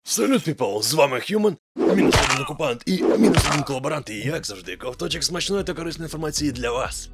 Салют, піпл, з вами Human, мінус один окупант і мінус один колаборант, і як завжди, ковточок смачної та корисної інформації для вас.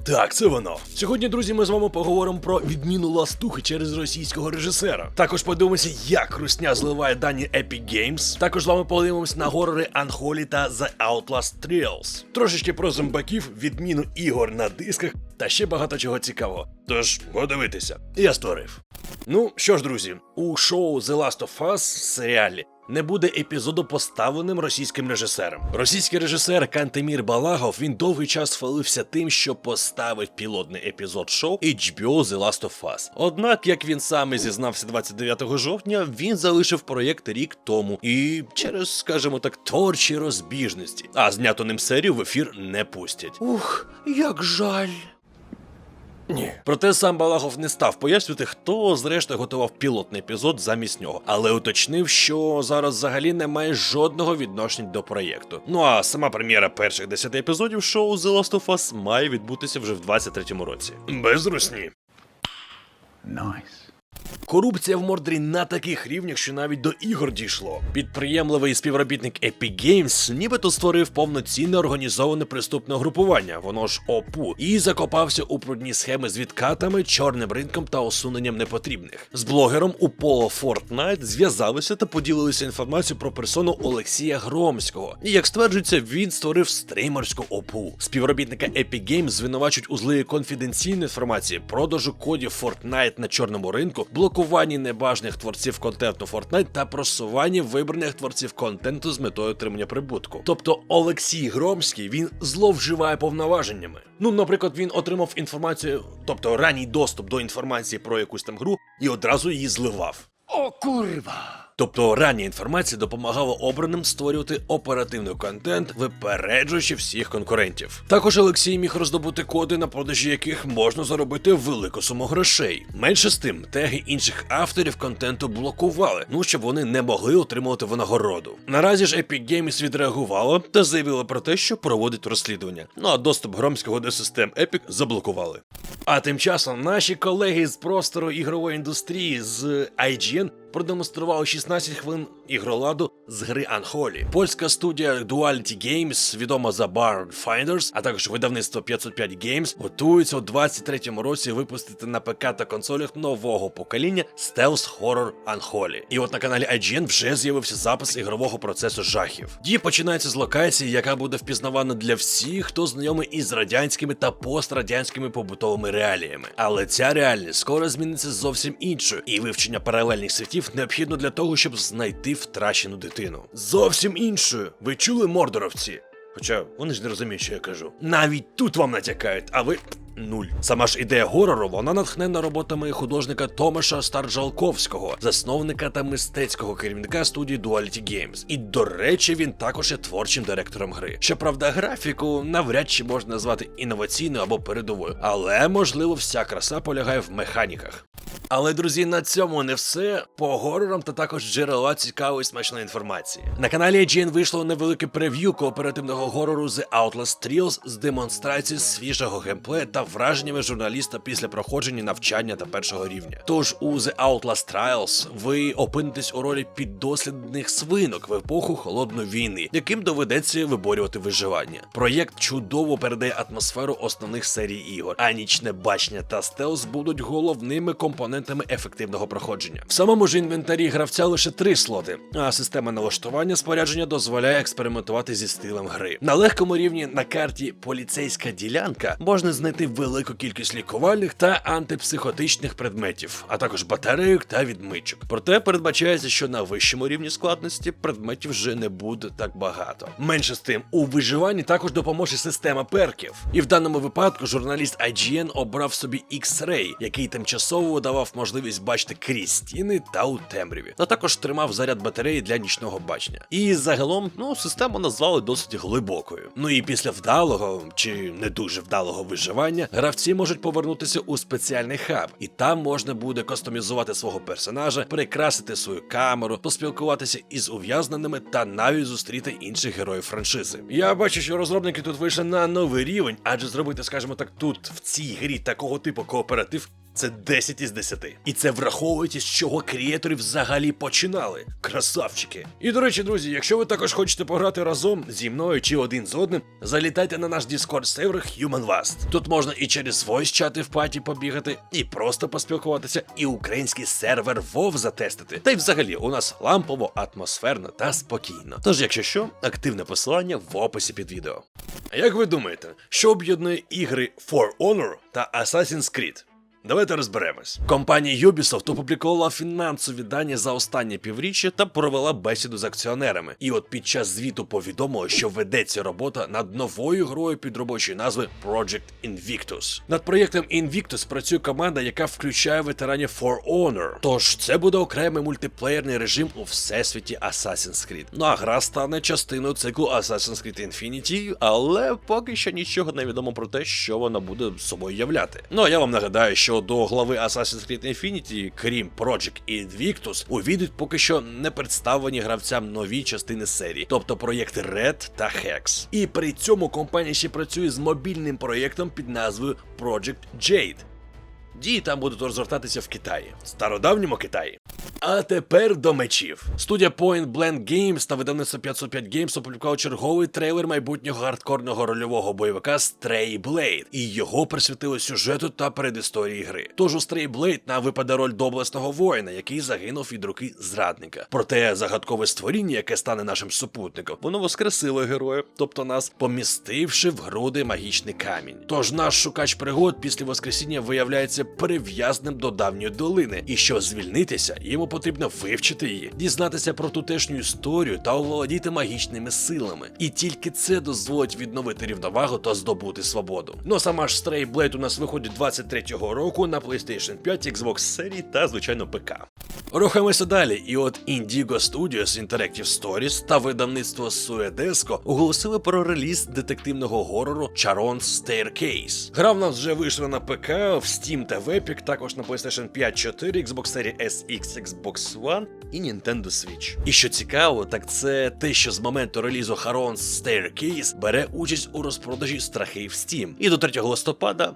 Так, це воно. Сьогодні, друзі, ми з вами поговоримо про відміну ластухи через російського режисера. Також подивимося, як русня зливає дані Epic Games. Також з вами подивимося на горори Unholy та The Outlast Trials. Трошечки про зомбаків, відміну ігор на дисках та ще багато чого цікавого. Тож, подивитися. Я створив. Ну, що ж, друзі, у шоу The Last of Us серіалі не буде епізоду, поставленим російським режисером. Російський режисер Кантемір Балагов, він довгий час хвалився тим, що поставив пілотний епізод шоу HBO The Last of Us. Однак, як він сам і зізнався 29 жовтня, він залишив проєкт рік тому і через, скажімо так, творчі розбіжності. А зняту ним серію в ефір не пустять. Ух, як жаль. Ні. Проте сам Балагов не став пояснювати, хто зрештою готував пілотний епізод замість нього, але уточнив, що зараз взагалі немає жодного відношення до проєкту. Ну а сама прем'єра перших 10 епізодів шоу The Last of Us має відбутися вже в 23-му році. Без русні. Nice. Корупція в Мордорі на таких рівнях, що навіть до ігор дійшло. Підприємливий співробітник Epic Games нібито створив повноцінне організоване преступне групування, воно ж ОПУ, і закопався у брудні схеми з відкатами, чорним ринком та усуненням непотрібних. З блогером Уполо Fortnite зв'язалися та поділилися інформацією про персону Олексія Громського. І, як стверджується, він створив стримерську ОПУ. Співробітника Epic Games звинувачують у зливі конфіденційної інформації, продажу кодів Fortnite на чорному ринку, блокуванні небажаних творців контенту Fortnite та просуванні вибраних творців контенту з метою отримання прибутку. Тобто Олексій Громський, він зловживає повноваженнями. Ну, наприклад, він отримав інформацію, тобто ранній доступ до інформації про якусь там гру і одразу її зливав. О, курва! Тобто рання інформація допомагала обраним створювати оперативний контент, випереджуючи всіх конкурентів. Також Олексій міг роздобути коди, на продажі яких можна заробити велику суму грошей. Менше з тим, теги інших авторів контенту блокували, щоб вони не могли отримувати винагороду. Наразі ж Epic Games відреагувала та заявила про те, що проводить розслідування. Ну а доступ Громського до систем Epic заблокували. А тим часом наші колеги з простору ігрової індустрії з IGN продемонстрували 16 хвилин ігроладу з гри Unholy. Польська студія Duality Games, відома за Barn Finders, а також видавництво 505 Games, готуються у 23-му році випустити на ПК та консолях нового покоління стелс-хоррор Unholy. І от на каналі IGN вже з'явився запис ігрового процесу жахів. Дія починається з локації, яка буде впізнавана для всіх, хто знайомий із радянськими та пострадянськими побутовими реаліями. Але ця реальність скоро зміниться зовсім іншою, і вивчення паралельних світів необхідно для того, щоб знайти втрачену дитину. Зовсім іншою. Ви чули, мордоровці? Хоча вони ж не розуміють, що я кажу. Навіть тут вам натякають, а ви нуль. Сама ж ідея горору, вона натхнена роботами художника Томаша Старджалковського, засновника та мистецького керівника студії Duality Games. І, до речі, він також є творчим директором гри. Щоправда, графіку навряд чи можна назвати інноваційною або передовою, але, можливо, вся краса полягає в механіках. Але, друзі, на цьому не все. По горорам та також джерела цікавої смачної інформації. На каналі IGN вийшло невелике прев'ю кооперативного горору The Outlast Trials з демонстрацією свіжого геймплею та враженнями журналіста після проходження навчання та першого рівня. Тож у The Outlast Trials ви опинитесь у ролі піддослідних свинок в епоху Холодної війни, яким доведеться виборювати виживання. Проєкт чудово передає атмосферу основних серій ігор, а нічне бачення та стелс будуть головними компонентами ефективного проходження. В самому ж інвентарі гравця лише 3 слоти, а система налаштування спорядження дозволяє експериментувати зі стилем гри. На легкому рівні на карті поліцейська ділянка можна знайти велику кількість лікувальних та антипсихотичних предметів, а також батарейок та відмичок. Проте передбачається, що на вищому рівні складності предметів вже не буде так багато. Менше з тим, у виживанні також допоможе система перків. І в даному випадку журналіст IGN обрав собі X-Ray, який тимчасово давав можливість бачити крізь стіни та у темряві. Та також тримав заряд батареї для нічного бачення. І загалом, систему назвали досить глибокою. Ну і після вдалого, чи не дуже вдалого виживання, гравці можуть повернутися у спеціальний хаб, і там можна буде кастомізувати свого персонажа, прикрасити свою камеру, поспілкуватися із ув'язненими та навіть зустріти інших героїв франшизи. Я бачу, що розробники тут вийшли на новий рівень, адже зробити, скажімо так, тут в цій грі такого типу кооператив Це 10 із 10. І це враховуючи, з чого креатори взагалі починали. Красавчики. І до речі, друзі, якщо ви також хочете пограти разом зі мною чи один з одним, залітайте на наш Discord сервер Human Vast. Тут можна і через voice-чати в паті побігати, і просто поспілкуватися, і український сервер WoW затестити. Та й взагалі у нас лампово, атмосферно та спокійно. Тож, якщо що, активне посилання в описі під відео. А як ви думаєте, що об'єднує ігри For Honor та Assassin's Creed? Давайте розберемось. Компанія Ubisoft опублікувала фінансові дані за останнє півріччя та провела бесіду з акціонерами. І от під час звіту повідомило, що ведеться робота над новою грою під робочою назвою Project Invictus. Над проєктом Invictus працює команда, яка включає ветеранів For Honor. Тож це буде окремий мультиплеєрний режим у всесвіті Assassin's Creed. Ну а гра стане частиною циклу Assassin's Creed Infinity, але поки що нічого не відомо про те, що вона буде собою являти. Ну а я вам нагадаю, що до глави Assassin's Creed Infinity, крім Project Invictus, увійдуть поки що не представлені гравцям нові частини серії, тобто проєкти Red та Hex. І при цьому компанія ще працює з мобільним проєктом під назвою Project Jade. Дії там будуть розгортатися в Китаї, стародавньому Китаї. А тепер до мечів. Студія Point Blank Games та видавництво 505 Games опублікували черговий трейлер майбутнього хардкорного рольового бойовика Stray Blade, і його присвятили сюжету та передісторії гри. Тож у Stray Blade нам випаде роль доблесного воїна, який загинув від руки зрадника. Проте загадкове створіння, яке стане нашим супутником, воно воскресило героя, тобто нас, помістивши в груди магічний камінь. Тож наш шукач пригод після воскресіння виявляється прив'язним до давньої долини, і щоб звільнитися, йому потрібно вивчити її, дізнатися про тутешню історію та оволодіти магічними силами. І тільки це дозволить відновити рівновагу та здобути свободу. Ну сама ж Stray Blade у нас виходить 23-го року на PlayStation 5, Xbox серії та, звичайно, ПК. Рухаємося далі, і от Indigo Studios Interactive Stories та видавництво Suedesco оголосили про реліз детективного горору Charon's Staircase. Гра в нас вже вийшла на ПК, в Steam та в Epic, також на PlayStation 5, 4, Xbox Series SX, Xbox One і Nintendo Switch. І що цікаво, так це те, що з моменту релізу Charon's Staircase бере участь у розпродажі страхи в Steam. І до 3 листопада,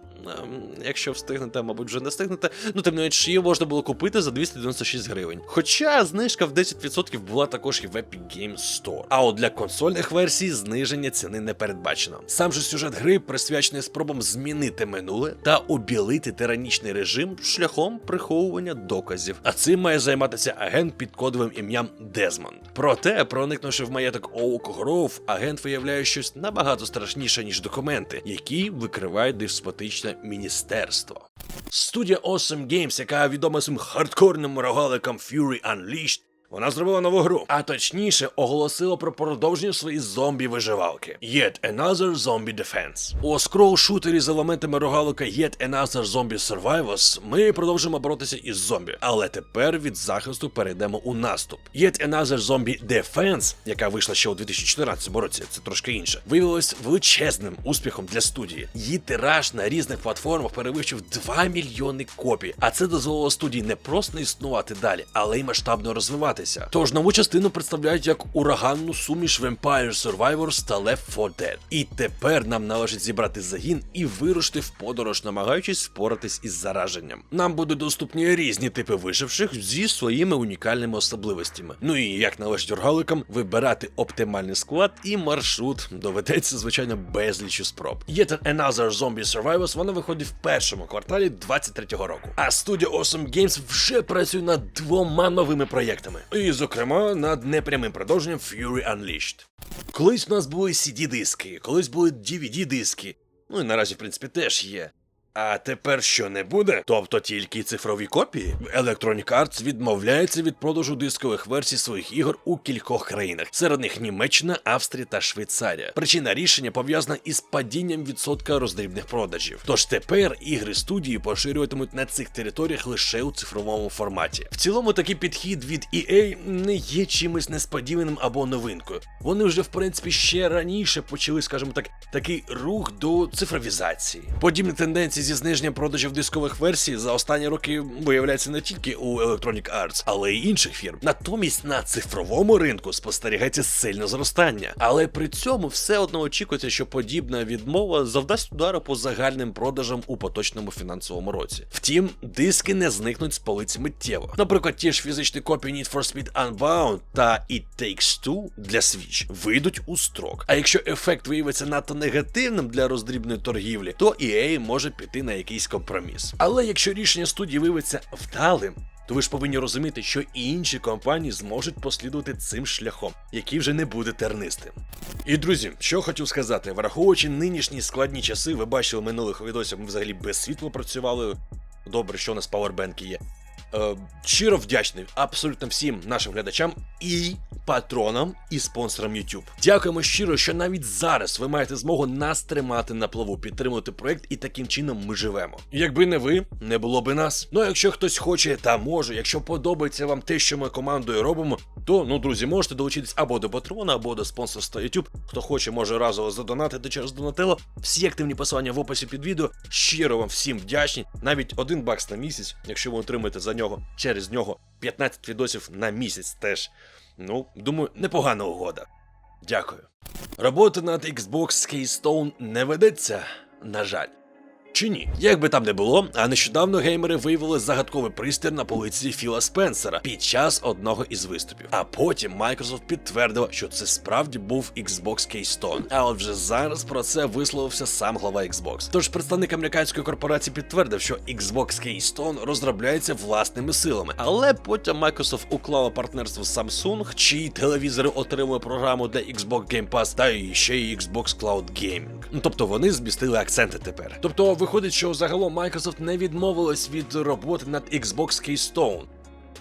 якщо встигнете, мабуть вже не встигнете, ну тим не менш її можна було купити за 296 гривень. Хоча знижка в 10% була також і в Epic Games Store. А от для консольних версій зниження ціни не передбачено. Сам же сюжет гри присвячений спробам змінити минуле та обілити тиранічний режим шляхом приховування доказів. А цим має займатися агент під кодовим ім'ям Дезмонд. Проте, проникнувши в маєток Oak Grove, агент виявляє щось набагато страшніше, ніж документи, які викриває деспотичне міністерство. Студія Awesome Games, яка відома своїм хардкорним рогаликом Fury Unleashed, вона зробила нову гру, а точніше оголосила про продовження своєї зомбі-виживалки Yet Another Zombie Defense. У скрол-шутері з елементами рогалика Yet Another Zombie Survivors ми продовжимо боротися із зомбі, але тепер від захисту перейдемо у наступ. Yet Another Zombie Defense, яка вийшла ще у 2014 році, це трошки інше, виявилась величезним успіхом для студії. Її тираж на різних платформах перевищив 2 мільйони копій, а це дозволило студії не просто існувати далі, але й масштабно розвиватися. Тож нову частину представляють як ураганну суміш Vampire Survivors та Left 4 Dead. І тепер нам належить зібрати загін і вирушити в подорож, намагаючись впоратись із зараженням. Нам будуть доступні різні типи виживших зі своїми унікальними особливостями. Ну і, як належить рогаликам, вибирати оптимальний склад і маршрут доведеться, звичайно, безлічу спроб. Yet Another Zombie Survivors вона виходить в першому кварталі 23-го року. А студія Awesome Games вже працює над 2 новими проєктами. І, зокрема, над непрямим продовженням Fury Unleashed. Колись у нас були CD-диски, колись були DVD-диски. Ну і наразі, в принципі, теж є. А тепер що не буде? Тобто тільки цифрові копії? Electronic Arts відмовляється від продажу дискових версій своїх ігор у кількох країнах. Серед них Німеччина, Австрія та Швейцарія. Причина рішення пов'язана із падінням відсотка роздрібних продажів. Тож тепер ігри студії поширюватимуть на цих територіях лише у цифровому форматі. В цілому такий підхід від EA не є чимось несподіваним або новинкою. Вони вже, в принципі, ще раніше почали, скажімо так, такий рух до цифровізації. Подібні тенденції зі зниженням продажів дискових версій за останні роки виявляється не тільки у Electronic Arts, але й інших фірм. Натомість на цифровому ринку спостерігається сильне зростання. Але при цьому все одно очікується, що подібна відмова завдасть удару по загальним продажам у поточному фінансовому році. Втім, диски не зникнуть з полиць миттєво. Наприклад, ті ж фізичні копії Need for Speed Unbound та It Takes Two для Switch вийдуть у строк. А якщо ефект виявиться надто негативним для роздрібної торгівлі, то EA може піти на якийсь компроміс. Але якщо рішення студії виявиться вдалим, то ви ж повинні розуміти, що і інші компанії зможуть послідувати цим шляхом, який вже не буде тернистим. І, друзі, що хотів сказати, враховуючи нинішні складні часи, ви бачили в минулих відосах, ми взагалі без світла працювали, добре, що у нас павербенки є. Щиро вдячний абсолютно всім нашим глядачам і патронам і спонсорам YouTube. Дякуємо щиро, що навіть зараз ви маєте змогу нас тримати на плаву, підтримувати проект, і таким чином ми живемо. Якби не ви, не було би нас. Ну а якщо хтось хоче та може, якщо подобається вам те, що ми командою робимо, то, друзі, можете долучитись або до Патреона, або до спонсорства YouTube. Хто хоче, може разово задонатити через Донателло. Всі активні посилання в описі під відео. Щиро вам всім вдячні. Навіть $1 на місяць, якщо ви отримаєте за нього, через нього 15 відосів на місяць теж. Думаю, непогана угода. Дякую. Робота над Xbox Keystone не ведеться, на жаль. Чи ні? Як би там не було, а нещодавно геймери виявили загадковий пристрій на полиці Філа Спенсера під час одного із виступів. А потім Microsoft підтвердила, що це справді був Xbox Keystone. А от вже зараз про це висловився сам глава Xbox. Тож представник американської корпорації підтвердив, що Xbox Keystone розробляється власними силами. Але потім Microsoft уклала партнерство з Samsung, чиї телевізори отримали програму для Xbox Game Pass та і ще й Xbox Cloud Gaming. Тобто вони змістили акценти тепер. Тобто виходить, що загалом Microsoft не відмовилась від роботи над Xbox Keystone.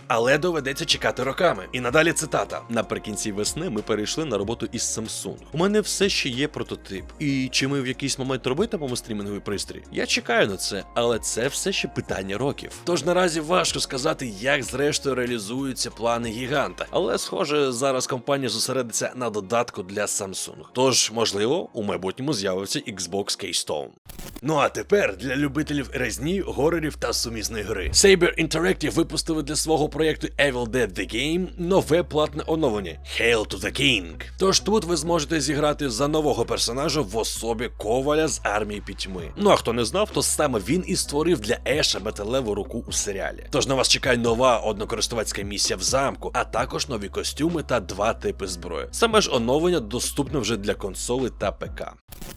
Але доведеться чекати роками. І надалі цитата. Наприкінці весни ми перейшли на роботу із Samsung. У мене все ще є прототип. І чи ми в якийсь момент робитимемо стрімінговий пристрій? Я чекаю на це, але це все ще питання років. Тож наразі важко сказати, як зрештою реалізуються плани гіганта. Але, схоже, зараз компанія зосередиться на додатку для Samsung. Тож, можливо, у майбутньому з'явиться Xbox Keystone. Ну а тепер для любителів резні, горорів та сумісної гри. Saber Interactive випустили для свого проєкту Evil Dead The Game нове платне оновлення Hail to the King. Тож тут ви зможете зіграти за нового персонажа в особі Коваля з армії пітьми. Ну а хто не знав, то саме він і створив для Еша металеву руку у серіалі. Тож на вас чекає нова однокористувацька місія в замку, а також нові костюми та 2 типи зброї. Саме ж оновлення доступне вже для консолей та ПК.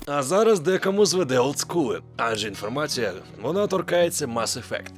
А зараз декому зведе олдскули, адже інформація, вона торкається Mass Effect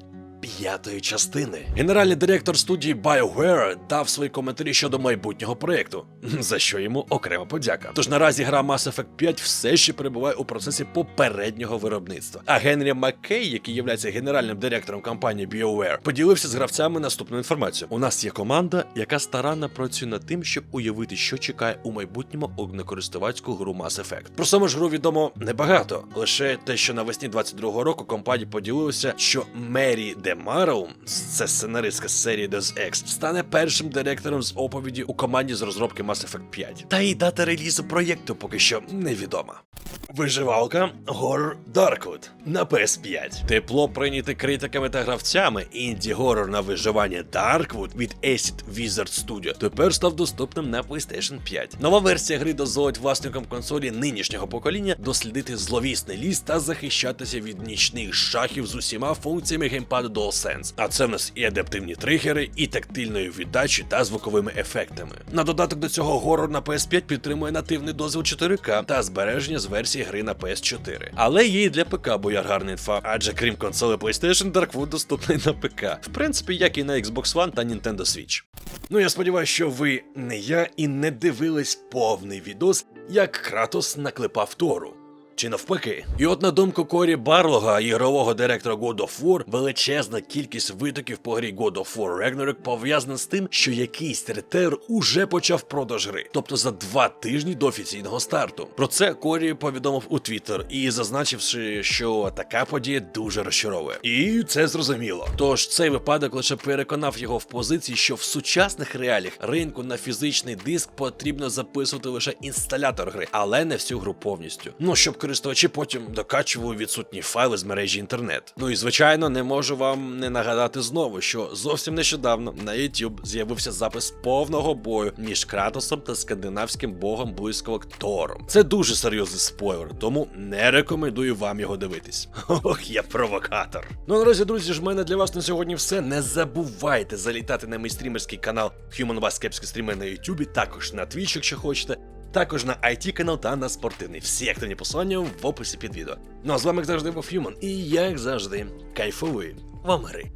5-ї частини. Генеральний директор студії BioWare дав свої коментарі щодо майбутнього проєкту, за що йому окрема подяка. Тож наразі гра Mass Effect 5 все ще перебуває у процесі попереднього виробництва. А Генрі Маккей, який є генеральним директором компанії BioWare, поділився з гравцями наступною інформацією. У нас є команда, яка старанно працює над тим, щоб уявити, що чекає у майбутньому однокористувацьку гру Mass Effect. Про саму ж гру відомо небагато, лише те, що навесні 22-го року компанія поділилася, що Мері Демароу, це сценаристка з серії Deus Ex, стане першим директором з оповіді у команді з розробки Mass Effect 5. Та і дата релізу проєкту поки що невідома. Виживалка Horror Darkwood на PS5. Тепло прийняте критиками та гравцями. Інді-горор на виживання Darkwood від Acid Wizard Studio тепер став доступним на PlayStation 5. Нова версія гри дозволить власникам консолі нинішнього покоління дослідити зловісний ліс та захищатися від нічних шахів з усіма функціями геймпаду DualSense. А це в нас і адаптивні тригери, і тактильною віддачі та звуковими ефектами. На додаток до цього горор на PS5 підтримує нативний дозвіл 4К та збереження з версії гри на PS4. Але є і для ПК бояргарна інфа, адже крім консоли PlayStation, Darkwood доступний на ПК. В принципі, як і на Xbox One та Nintendo Switch. Ну я сподіваюся, що ви не я і не дивились повний відос, як Кратос наклепав Тору. Чи навпаки. І от на думку Корі Барлога, ігрового директора God of War, величезна кількість витоків по грі God of War Ragnarok пов'язана з тим, що якийсь ретейлер уже почав продаж гри, тобто за 2 тижні до офіційного старту. Про це Корі повідомив у Twitter і зазначивши, що така подія дуже розчаровує. І це зрозуміло. Тож цей випадок лише переконав його в позиції, що в сучасних реаліях ринку на фізичний диск потрібно записувати лише інсталятор гри, але не всю гру повністю. Ну, щоб користувачі потім докачували відсутні файли з мережі інтернет. Ну і звичайно, не можу вам не нагадати знову, що зовсім нещодавно на YouTube з'явився запис повного бою між Кратосом та скандинавським богом блискавок Тором. Це дуже серйозний спойлер, тому не рекомендую вам його дивитись. Ох, я провокатор. Ну наразі, друзі, ж в мене для вас на сьогодні все. Не забувайте залітати на мій стрімерський канал Human Bass Кепські стріми на YouTube, також на Twitch, якщо хочете. Також на IT канал та на спортивний. Всі активні посилання в описі під відео. Ну а з вами, як завжди, був Human. І як завжди, кайфової вам гри.